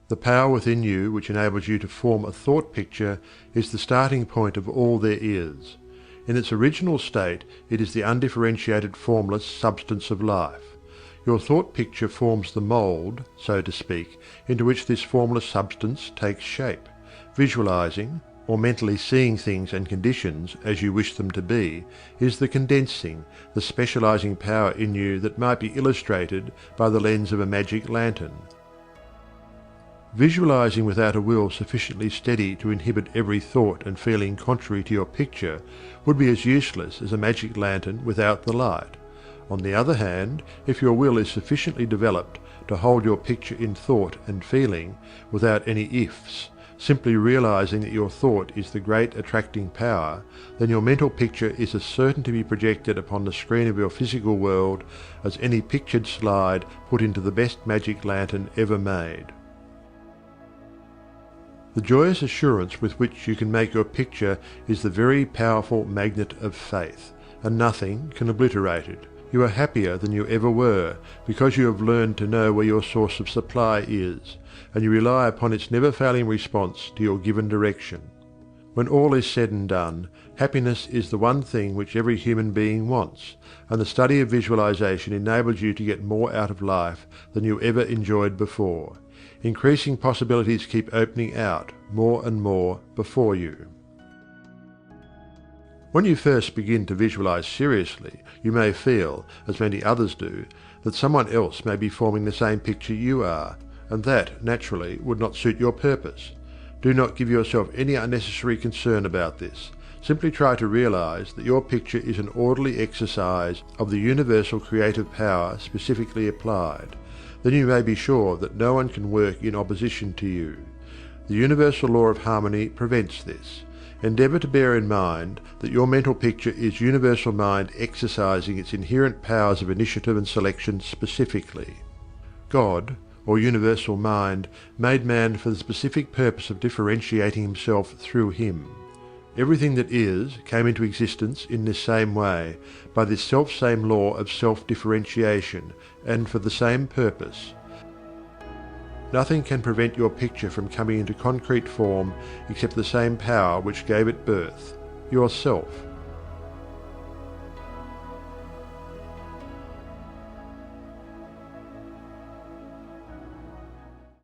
The power within you which enables you to form a thought picture is the starting point of all there is. In its original state it is the undifferentiated formless substance of life. Your thought picture forms the mould, so to speak, into which this formless substance takes shape. Visualizing, or mentally seeing things and conditions as you wish them to be, is the condensing, the specializing power in you that might be illustrated by the lens of a magic lantern. Visualizing without a will sufficiently steady to inhibit every thought and feeling contrary to your picture would be as useless as a magic lantern without the light. On the other hand, if your will is sufficiently developed to hold your picture in thought and feeling, without any ifs, simply realizing that your thought is the great attracting power, then your mental picture is as certain to be projected upon the screen of your physical world as any pictured slide put into the best magic lantern ever made. The joyous assurance with which you can make your picture is the very powerful magnet of faith, and nothing can obliterate it. You are happier than you ever were, because you have learned to know where your source of supply is, and you rely upon its never-failing response to your given direction. When all is said and done, happiness is the one thing which every human being wants, and the study of visualization enables you to get more out of life than you ever enjoyed before. Increasing possibilities keep opening out more and more before you. When you first begin to visualize seriously, you may feel, as many others do, that someone else may be forming the same picture you are, and that, naturally, would not suit your purpose. Do not give yourself any unnecessary concern about this. Simply try to realize that your picture is an orderly exercise of the universal creative power specifically applied. Then you may be sure that no one can work in opposition to you. The universal law of harmony prevents this. Endeavor to bear in mind that your mental picture is universal mind exercising its inherent powers of initiative and selection specifically. God, or universal mind, made man for the specific purpose of differentiating himself through him. Everything that is came into existence in this same way, by this self-same law of self-differentiation, and for the same purpose. Nothing can prevent your picture from coming into concrete form except the same power which gave it birth, yourself.